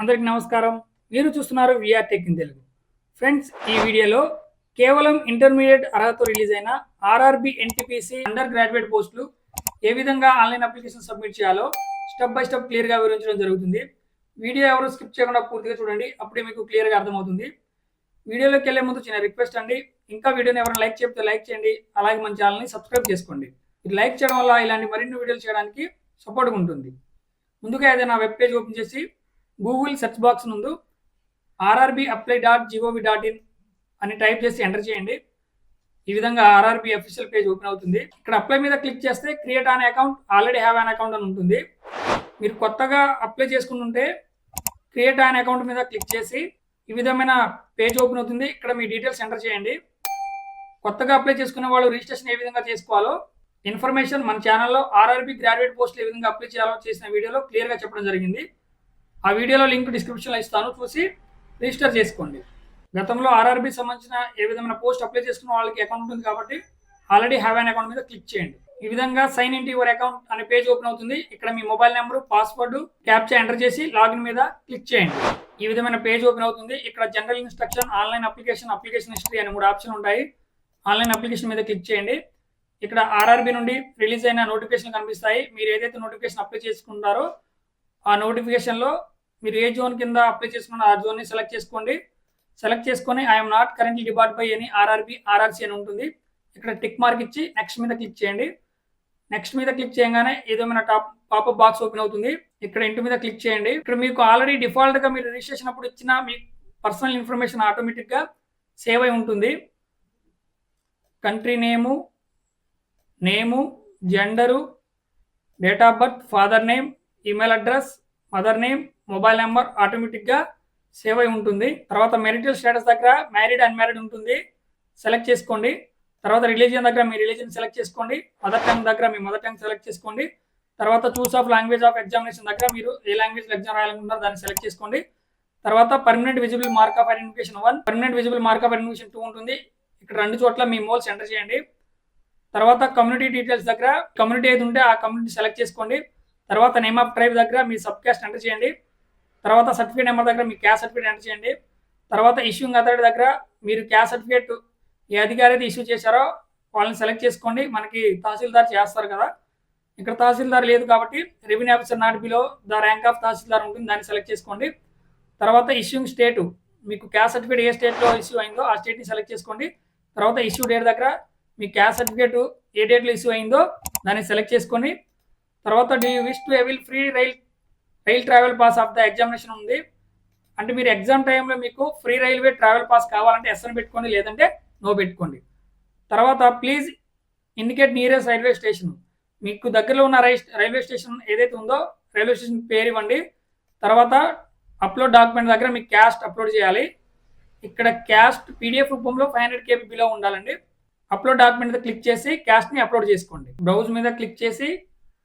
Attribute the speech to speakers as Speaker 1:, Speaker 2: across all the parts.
Speaker 1: అందరికీ నమస్కారం. మీరు చూస్తున్నారు VR tech in Telugu. Friends, ఈ వీడియోలో కేవలం ఇంటర్మీడియట్ అర్హతతో రిలీజ్ అయిన ఆర్ఆర్బి ఎన్టీపీసీ అండర్ గ్రాడ్యుయేట్ పోస్టులు ఏ విధంగా ఆన్లైన్ అప్లికేషన్ సబ్మిట్ చేయాలో స్టెప్ బై స్టెప్ క్లియర్గా వివరించడం జరుగుతుంది. వీడియో ఎవరు స్కిప్ చేయకుండా పూర్తిగా చూడండి, అప్పుడే మీకు క్లియర్గా అర్థమవుతుంది. వీడియోలోకి వెళ్ళే ముందు చిన్న రిక్వెస్ట్ అండి, ఇంకా వీడియోని ఎవరైనా లైక్ చెప్తే లైక్ చేయండి, అలాగే మన ఛానల్ని సబ్స్క్రైబ్ చేసుకోండి. మీరు లైక్ చేయడం వల్ల ఇలాంటి మరిన్ని వీడియోలు చేయడానికి సపోర్ట్గా ఉంటుంది. ముందుగా ఏదైనా వెబ్ పేజ్ ఓపెన్ చేసి గూగుల్ సెర్చ్ బాక్స్ ముందు rrbapply.gov.in అని టైప్ చేసి ఎంటర్ చేయండి. ఈ విధంగా ఆర్ఆర్బి అఫీషియల్ పేజ్ ఓపెన్ అవుతుంది. ఇక్కడ అప్లై మీద క్లిక్ చేస్తే create an account, already have an account అని ఉంటుంది. మీరు కొత్తగా అప్లై చేసుకుంటుంటే క్రియేట్ అన్ అకౌంట్ మీద క్లిక్ చేసి ఈ విధమైన పేజ్ ఓపెన్ అవుతుంది. ఇక్కడ మీ డీటెయిల్స్ ఎంటర్ చేయండి. కొత్తగా అప్లై చేసుకునే వాళ్ళు రిజిస్ట్రేషన్ ఏ విధంగా చేసుకోవాలో ఇన్ఫర్మేషన్ మన ఛానల్లో ఆర్ఆర్బి గ్రాడ్యుయేట్ పోస్టులు ఏ విధంగా అప్లై చేయాలో చేసిన వీడియోలో క్లియర్గా చెప్పడం జరిగింది. ఆ వీడియోలో లింక్ డిస్క్రిప్షన్లో ఇస్తాను, చూసి రిజిస్టర్ చేసుకోండి. గతంలో ఆర్ఆర్బి సంబంధించిన ఏ విధమైన పోస్ట్ అప్లై చేసుకున్న వాళ్ళకి అకౌంట్ ఉంటుంది కాబట్టి ఆల్రెడీ హ్యావ్ అన్ అకౌంట్ మీద క్లిక్ చేయండి. ఈ విధంగా sign in to your account అనే పేజ్ ఓపెన్ అవుతుంది. ఇక్కడ మీ mobile number, password, captcha enter చేసి లాగిన్ మీద క్లిక్ చేయండి. ఈ విధమైన పేజ్ ఓపెన్ అవుతుంది. ఇక్కడ general instruction, online application, application history అనే 3 ఆప్షన్ ఉంటాయి. ఆన్లైన్ అప్లికేషన్ మీద క్లిక్ చేయండి. ఇక్కడ ఆర్ఆర్బి నుండి రిలీజ్ అయిన నోటిఫికేషన్ కనిపిస్తాయి. మీరు ఏదైతే నోటిఫికేషన్ అప్లై చేసుకుంటారో ఆ నోటిఫికేషన్లో మీరు ఏ జోన్ కింద అప్లై చేసుకున్నారో ఆ జోన్ని సెలెక్ట్ చేసుకోండి. సెలెక్ట్ చేసుకొని I'm not currently debarred by any RRB, RRC అని ఉంటుంది. ఇక్కడ టిక్ మార్క్ ఇచ్చి నెక్స్ట్ మీద క్లిక్ చేయండి. నెక్స్ట్ మీద క్లిక్ చేయగానే ఏదైనా పాపప్ బాక్స్ ఓపెన్ అవుతుంది. ఇక్కడ ఇంటి మీద క్లిక్ చేయండి. ఇక్కడ మీకు ఆల్రెడీ డిఫాల్ట్గా మీరు రిజిస్ట్రేషన్ అప్పుడు ఇచ్చిన మీ పర్సనల్ ఇన్ఫర్మేషన్ ఆటోమేటిక్గా సేవ్ అయి ఉంటుంది. Country name, gender, date of birth, father name, email address, mother name, mobile number ఆటోమేటిక్గా సేవ్ అయి ఉంటుంది. తర్వాత మెరిటల్ స్టేటస్ దగ్గర మ్యారీడ్, అన్మ్యారీడ్ ఉంటుంది, సెలెక్ట్ చేసుకోండి. తర్వాత రిలీజియన్ దగ్గర మీ రిలీజియన్ సెలెక్ట్ చేసుకోండి. మదర్ టంగ్ దగ్గర మీ మదర్ టంగ్ సెలెక్ట్ చేసుకోండి. తర్వాత చూస్ ఆఫ్ లాంగ్వేజ్ ఆఫ్ ఎగ్జామినేషన్ దగ్గర మీరు ఏ లాంగ్వేజ్లో ఎగ్జామ్ రాయాలనుకుంటారో దాన్ని సెలెక్ట్ చేసుకోండి. తర్వాత permanent visible mark of identification 1, permanent visible mark of identification 2 ఉంటుంది. ఇక్కడ 2 చోట్ల మీ మోల్స్ ఎంటర్ చేయండి. తర్వాత కమ్యూనిటీ డీటెయిల్స్ దగ్గర కమ్యూనిటీ ఏది ఉంటే ఆ కమ్యూనిటీ సెలెక్ట్ చేసుకోండి. తర్వాత నేమ్ ఆఫ్ ట్రైబ్ దగ్గర మీ సబ్ క్యాస్ట్ ఎంటర్ చేయండి. తర్వాత సర్టిఫికేట్ నెంబర్ దగ్గర మీ క్యాస్ట్ సర్టిఫికేట్ ఎంటర్ చేయండి. తర్వాత ఇష్యూయింగ్ అథారిటీ దగ్గర మీరు క్యాస్ట్ సర్టిఫికేట్ ఏ అధికారి అయితే ఇష్యూ చేశారో వాళ్ళని సెలెక్ట్ చేసుకోండి. మనకి తహసీల్దార్ చేస్తారు కదా, ఇక్కడ తహసీల్దార్ లేదు కాబట్టి revenue officer not below the rank of tahsildar ఉంటుంది, దాన్ని సెలెక్ట్ చేసుకోండి. తర్వాత ఇష్యూయింగ్ స్టేటు, మీకు క్యాస్ట్ సర్టిఫికేట్ ఏ స్టేట్లో ఇష్యూ అయిందో ఆ స్టేట్ని సెలెక్ట్ చేసుకోండి. తర్వాత ఇష్యూ డేట్ దగ్గర మీ క్యాస్ట్ సర్టిఫికేట్ ఏ డేట్లో ఇష్యూ అయిందో దాన్ని సెలెక్ట్ చేసుకోండి. తర్వాత do you wish to avail free rail travel pass of the examination ఉంది. అంటే మీరు ఎగ్జామ్ టైంలో మీకు ఫ్రీ రైల్వే ట్రావెల్ పాస్ కావాలంటే ఎస్ అని పెట్టుకోండి, లేదంటే నో పెట్టుకోండి. తర్వాత please indicate nearest railway station, మీకు దగ్గరలో ఉన్న రైల్వే స్టేషన్ ఏదైతే ఉందో రైల్వే స్టేషన్ పేరు ఇవ్వండి. తర్వాత అప్లోడ్ డాక్యుమెంట్ దగ్గర మీ క్యాస్ట్ అప్లోడ్ చేయాలి. ఇక్కడ క్యాస్ట్ పీడిఎఫ్ రూపంలో 500 KB బిలో ఉండాలండి. అప్లోడ్ డాక్యుమెంట్ మీద క్లిక్ చేసి క్యాస్ట్ని అప్లోడ్ చేసుకోండి. బ్రౌజ్ మీద క్లిక్ చేసి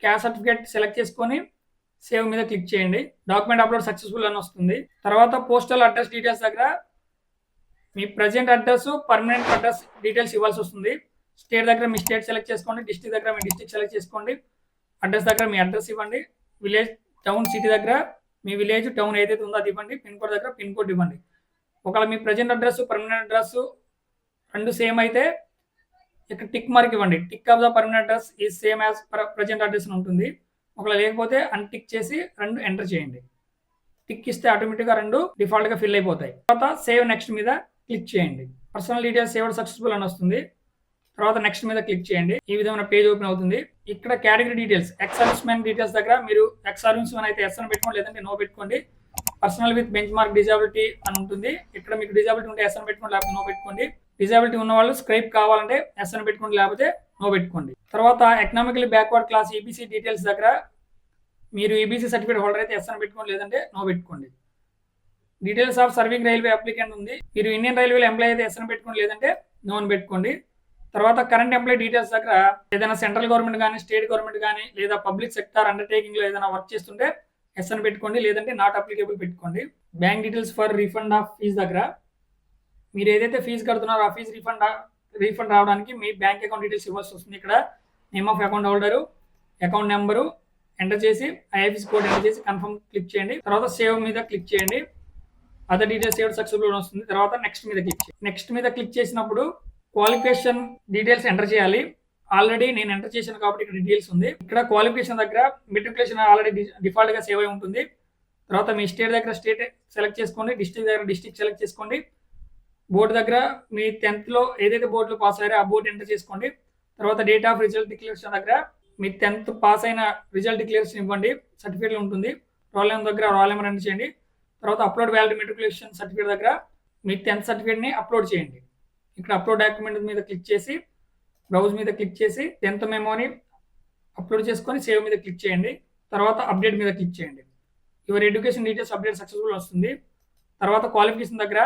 Speaker 1: క్యాస్ట్ సర్టిఫికేట్ సెలెక్ట్ చేసుకొని సేవ్ మీద క్లిక్ చేయండి. డాక్యుమెంట్ అప్లోడ్ సక్సెస్ఫుల్ అని వస్తుంది. తర్వాత పోస్టల్ అడ్రస్ డీటెయిల్స్ దగ్గర మీ present address, permanent address details ఇవ్వాల్సి వస్తుంది. స్టేట్ దగ్గర మీ స్టేట్ సెలెక్ట్ చేసుకోండి. డిస్ట్రిక్ట్ దగ్గర మీ డిస్ట్రిక్ట్ సెలెక్ట్ చేసుకోండి. అడ్రస్ దగ్గర మీ అడ్రస్ ఇవ్వండి. విలేజ్, టౌన్, సిటీ దగ్గర మీ విలేజ్, టౌన్ ఏదైతే ఉందో అది ఇవ్వండి. పిన్ కోడ్ దగ్గర పిన్ కోడ్ ఇవ్వండి. ఒకవేళ మీ present address, permanent address 2 same అయితే ఇక్కడ టిక్ మార్క్ ఇవ్వండి. Tick of the permanent address is same as present address అని ఉంటుంది. ఒకవేళ లేకపోతే అన్టిక్ చేసి 2 ఎంటర్ చేయండి. టిక్ ఇస్తే ఆటోమేటిక్గా 2 డిఫాల్ట్గా ఫిల్ అయిపోతాయి. తర్వాత సేవ్ నెక్స్ట్ మీద క్లిక్ చేయండి. పర్సనల్ డీటెయిల్స్ సేవ్డ్ సక్సెస్ఫుల్ అని వస్తుంది. తర్వాత నెక్స్ట్ మీద క్లిక్ చేయండి. ఈ విధమైన పేజ్ ఓపెన్ అవుతుంది. ఇక్కడ category details, ex service man details దగ్గర మీరు ఎక్స్ సర్వీస్ మ్యాన్ అయితే ఎస్ అని పెట్టుకోండి, లేదంటే నో పెట్టుకోండి. Personal with bench mark disability అని ఉంటుంది. ఇక్కడ మీకు డిజాబిలిటీ ఉంటే ఎస్ అని పెట్టుకోండి, లేకపోతే నో పెట్టుకోండి. డిజాబిలిటీ ఉన్న వాళ్ళు స్క్రైప్ కావాలంటే ఎస్ అని పెట్టుకోండి, లేకపోతే నో పెట్టుకోండి. తర్వాత economically backward class EBC details దగ్గర మీరు ఈబీసీ సర్టిఫికేట్ హోల్డర్ అయితే ఎస్ అని పెట్టుకోండి, లేదంటే నో పెట్టుకోండి. Details of serving railway applicant ఉంది. మీరు ఇండియన్ రైల్వేలో ఎంప్లాయ్ అయితే ఎస్ అని పెట్టుకోండి, లేదంటే నో అని పెట్టుకోండి. తర్వాత కరెంట్ ఎంప్లాయ్ డీటెయిల్స్ దగ్గర ఏదైనా సెంట్రల్ గవర్నమెంట్ కానీ, స్టేట్ గవర్నమెంట్ కానీ, లేదా పబ్లిక్ సెక్టార్ అండర్టేకింగ్లో ఏదైనా వర్క్ చేస్తుంటే ఎస్ అని పెట్టుకోండి, లేదంటే నాట్ అప్లికేబుల్ పెట్టుకోండి. Bank details for refund of fees దగ్గర మీరు ఏదైతే ఫీజు కడుతున్నారో ఆ ఫీజు రీఫండ్ రావడానికి మీ బ్యాంక్ అకౌంట్ డీటెయిల్స్ ఇవ్వాల్సి వస్తుంది. ఇక్కడ name of account holder, account number, enter చేసి ఐఎఫ్ఎస్సి కోడ్ ఎంటర్ చేసి కన్ఫర్మ్ క్లిక్ చేయండి. తర్వాత సేవ్ మీద క్లిక్ చేయండి. అదర్ డీటెయిల్స్ సేవ్ సక్సెస్ఫుల్ వస్తుంది. తర్వాత నెక్స్ట్ మీద క్లిక్ చేయండి. నెక్స్ట్ మీద క్లిక్ చేసినప్పుడు క్వాలిఫికేషన్ డీటెయిల్స్ ఎంటర్ చేయాలి. ఆల్రెడీ నేను ఎంటర్ చేశాను కాబట్టి ఇక్కడ డీటెయిల్స్ ఉంది. ఇక్కడ క్వాలిఫికేషన్ దగ్గర మెట్రికులేషన్ ఆల్రెడీ డిఫాల్ట్ గా సేవ్ అయి ఉంటుంది. తర్వాత మీ స్టేట్ దగ్గర స్టేట్ సెలెక్ట్ చేసుకోండి, డిస్ట్రిక్ట్ దగ్గర డిస్ట్రిక్ట్ సెలెక్ట్ చేసుకోండి. బోర్డు దగ్గర మీ 10th లో ఏదైతే బోర్డులో పాస్ అయ్యారో ఆ బోర్డు ఎంటర్ చేసుకోండి. తర్వాత డేట్ ఆఫ్ రిజల్ట్ డిక్లరేషన్ దగ్గర మీ 10th పాస్ అయిన రిజల్ట్ డిక్లరేషన్ ఇవ్వండి, సర్టిఫికేట్ ఉంటుంది. రోల్ నెంబర్ దగ్గర రోల్ నెంబర్ ఎంటర్ చేయండి. తర్వాత అప్లోడ్ వ్యాలిడ్ మెట్రికులేషన్ సర్టిఫికేట్ దగ్గర మీ 10th సర్టిఫికేట్ ని అప్లోడ్ చేయండి. ఇక్కడ అప్లోడ్ డాక్యుమెంట్ మీద క్లిక్ చేసి బ్రౌజ్ మీద క్లిక్ చేసి 10th మెమోని అప్లోడ్ చేసుకొని సేవ్ మీద క్లిక్ చేయండి. తర్వాత అప్డేట్ మీద క్లిక్ చేయండి. Your education details update successful వస్తుంది. తర్వాత క్వాలిఫికేషన్ దగ్గర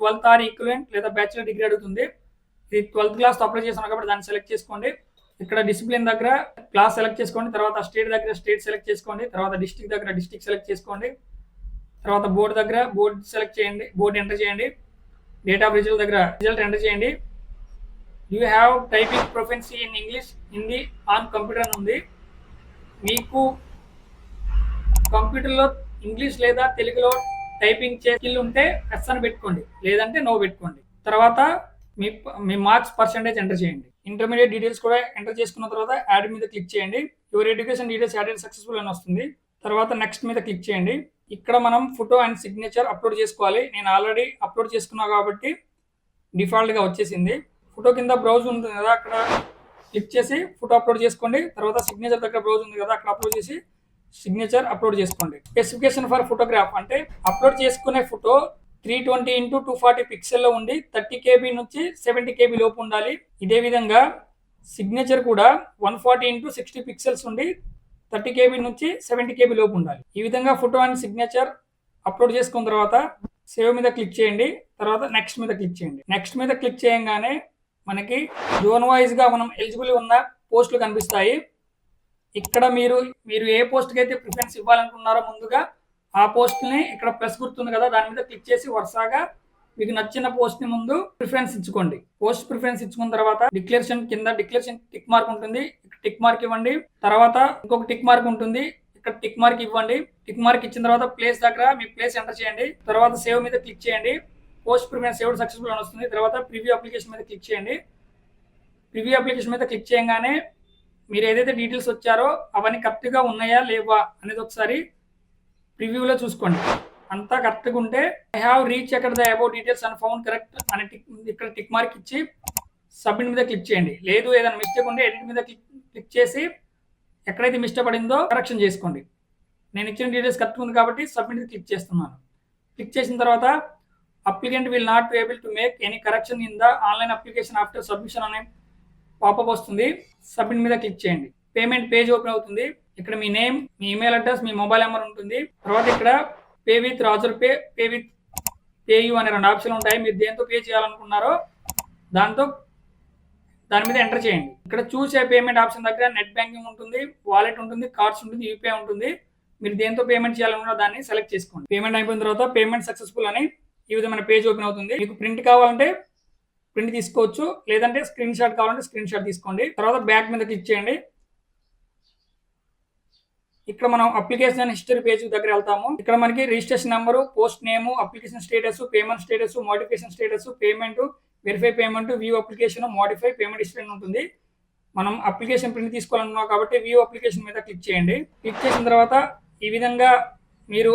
Speaker 1: 12th ఆర్ ఈక్వలెంట్ లేదా బ్యాచిలర్ డిగ్రీ అడుగుతుంది. ఇది 12th క్లాస్ అప్లై చేసాను కాబట్టి దాన్ని సెలెక్ట్ చేసుకోండి. ఇక్కడ డిసిప్లిన్ దగ్గర క్లాస్ సెలెక్ట్ చేసుకోండి. తర్వాత స్టేట్ దగ్గర స్టేట్ సెలెక్ట్ చేసుకోండి. తర్వాత డిస్ట్రిక్ట్ దగ్గర డిస్ట్రిక్ట్ సెలెక్ట్ చేసుకోండి. తర్వాత బోర్డు దగ్గర బోర్డు సెలెక్ట్ చేయండి, బోర్డు ఎంటర్ చేయండి. డేట్ ఆఫ్ రిజల్ట్ దగ్గర రిజల్ట్ ఎంటర్ చేయండి. You have typing proficiency in English Hindi on computer అని ఉంది. మీకు కంప్యూటర్లో ఇంగ్లీష్ లేదా తెలుగులో టైపింగ్ స్కిల్ ఉంటే ఎస్ అని పెట్టుకోండి, లేదంటే నో పెట్టుకోండి. తర్వాత మీ మార్క్స్ పర్సెంటేజ్ ఎంటర్ చేయండి. ఇంటర్మీడియట్ డీటెయిల్స్ కూడా ఎంటర్ చేసుకున్న తర్వాత యాడ్ మీద క్లిక్ చేయండి. Your education details added successful అని వస్తుంది. తర్వాత నెక్స్ట్ మీద క్లిక్ చేయండి. ఇక్కడ మనం ఫోటో అండ్ సిగ్నేచర్ అప్లోడ్ చేసుకోవాలి. నేను ఆల్రెడీ అప్లోడ్ చేసుకున్నా కాబట్టి డిఫాల్ట్గా వచ్చేసింది. ఫోటో కింద బ్రౌజ్ ఉంటుంది కదా, అక్కడ క్లిక్ చేసి ఫోటో అప్లోడ్ చేసుకోండి. తర్వాత సిగ్నేచర్ దగ్గర బ్రౌజ్ ఉంది కదా, అక్కడ అప్లోడ్ చేసి సిగ్నేచర్ అప్లోడ్ చేసుకోండి. స్పెసిఫికేషన్ ఫర్ ఫోటోగ్రాఫ్ అంటే అప్లోడ్ చేసుకునే ఫోటో 320x240 పిక్సెల్లో ఉండి 30 KB నుంచి 70 KB లోపు ఉండాలి. ఇదే విధంగా సిగ్నేచర్ కూడా 140x60 పిక్సెల్స్ ఉండి 30 KB నుంచి 70 KB లోపు ఉండాలి. ఈ విధంగా ఫోటో అండ్ సిగ్నేచర్ అప్లోడ్ చేసుకున్న తర్వాత సేవ్ మీద క్లిక్ చేయండి. తర్వాత నెక్స్ట్ మీద క్లిక్ చేయండి. నెక్స్ట్ మీద క్లిక్ చేయగానే మనకి జోన్ వైజ్ గా మనం ఎలిజిబుల్ ఉన్న పోస్టులు కనిపిస్తాయి. ఇక్కడ మీరు ఏ పోస్ట్కి అయితే ప్రిఫరెన్స్ ఇవ్వాలనుకున్నారో ముందుగా ఆ పోస్ట్ని ఇక్కడ ప్లస్ గుర్తుంది కదా, దాని మీద క్లిక్ చేసి వరుసగా మీకు నచ్చిన పోస్ట్ ని ముందు ప్రిఫరెన్స్ ఇచ్చుకోండి. పోస్ట్ ప్రిఫరెన్స్ ఇచ్చుకున్న తర్వాత డిక్లరేషన్ కింద డిక్లరేషన్ టిక్ మార్క్ ఉంటుంది, టిక్ మార్క్ ఇవ్వండి. తర్వాత ఇంకొక టిక్ మార్క్ ఉంటుంది, ఇక్కడ టిక్ మార్క్ ఇవ్వండి. టిక్ మార్క్ ఇచ్చిన తర్వాత ప్లేస్ దగ్గర మీ ప్లేస్ ఎంటర్ చేయండి. తర్వాత సేవ్ మీద క్లిక్ చేయండి. పోస్ట్ ప్రిఫరెన్స్ సేవ్ సక్సెస్ఫుల్ అని వస్తుంది. తర్వాత ప్రివ్యూ అప్లికేషన్ మీద క్లిక్ చేయండి. ప్రివ్యూ అప్లికేషన్ మీద క్లిక్ చేయగానే మీరు ఏదైతే డీటెయిల్స్ వచ్చారో అవన్నీ కరెక్ట్గా ఉన్నాయా లేవా అనేది ఒకసారి ప్రివ్యూలో చూసుకోండి. అంతా కరెక్ట్గా ఉంటే ఐ హ్యావ్ రీచ్ ఎక్కడ the about details and found correct అని ఇక్కడ టిక్ మార్క్ ఇచ్చి సబ్మిట్ మీద క్లిక్ చేయండి. లేదు ఏదైనా మిస్టేక్ ఉంటే ఎడిట్ మీద క్లిక్ చేసి ఎక్కడైతే మిస్టేక్ పడిందో కరెక్షన్ చేసుకోండి. నేను ఇచ్చిన డీటెయిల్స్ కరెక్ట్ ఉంది కాబట్టి సబ్మిట్ మీద క్లిక్ చేస్తున్నాను. క్లిక్ చేసిన తర్వాత applicant will not able to make any correction in the online application after submission అనే పాపప్ వస్తుంది. సబ్మిట్ మీద క్లిక్ చేయండి. పేమెంట్ పేజ్ ఓపెన్ అవుతుంది. ఇక్కడ మీ నేమ్, మీ ఈమెయిల్ అడ్రస్, మీ మొబైల్ నెంబర్ ఉంటుంది. తర్వాత ఇక్కడ pay with Roger pay, pay with PayU అనే 2 ఆప్షన్లు ఉంటాయి. మీరు దేంతో పే చేయాలనుకున్నారో దాని మీద ఎంటర్ చేయండి. ఇక్కడ చూసే పేమెంట్ ఆప్షన్ దగ్గర నెట్ బ్యాంకింగ్ ఉంటుంది, వాలెట్ ఉంటుంది, కార్డ్స్ ఉంటుంది, యూపీఐ ఉంటుంది. మీరు దేంతో పేమెంట్ చేయాలనుకున్న దాన్ని సెలెక్ట్ చేసుకోండి. పేమెంట్ అయిపోయిన తర్వాత పేమెంట్ సక్సెస్ఫుల్ అని ఈ విధమైన పేజ్ ఓపెన్ అవుతుంది. మీకు ప్రింట్ కావాలంటే ప్రింట్ తీసుకోవచ్చు, లేదంటే స్క్రీన్ షాట్ కావాలంటే స్క్రీన్ షాట్ తీసుకోండి. తర్వాత బ్యాక్ మీద క్లిక్ చేయండి. ఇక్కడ మనం అప్లికేషన్ హిస్టరీ పేజ్ దగ్గర వెళ్తాము. ఇక్కడ మనకి registration number, post name, application status, payment status, modification status, payment, verify payment, view application, modify payment history ఉంటుంది. మనం అప్లికేషన్ ప్రింట్ తీసుకోవాలనుకున్నాం కాబట్టి వ్యూ అప్లికేషన్ మీద క్లిక్ చేయండి. క్లిక్ చేసిన తర్వాత ఈ విధంగా మీరు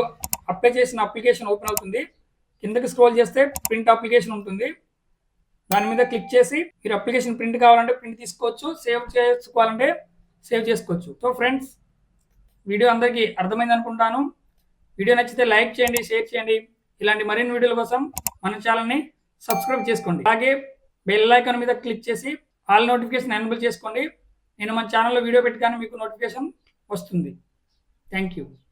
Speaker 1: అప్లై చేసిన అప్లికేషన్ ఓపెన్ అవుతుంది. కిందకి స్క్రోల్ చేస్తే ప్రింట్ అప్లికేషన్ ఉంటుంది. దాని మీద క్లిక్ చేసి మీరు అప్లికేషన్ ప్రింట్ కావాలంటే ప్రింట్ తీసుకోవచ్చు, సేవ్ చేసుకోవాలంటే సేవ్ చేసుకోవచ్చు. సో ఫ్రెండ్స్, వీడియో అందరికీ అర్థమైంది అనుకుంటాను. వీడియో నచ్చితే లైక్ చేయండి, షేర్ చేయండి. ఇలాంటి మరిన్ని వీడియోల కోసం మన ఛానల్ని సబ్స్క్రైబ్ చేసుకోండి. అలాగే బెల్ ఐకాన్ మీద క్లిక్ చేసి ఆల్ నోటిఫికేషన్ ఎనేబుల్ చేసుకోండి. నేను మన ఛానల్లో వీడియో పెట్టగానే మీకు నోటిఫికేషన్ వస్తుంది. Thank you.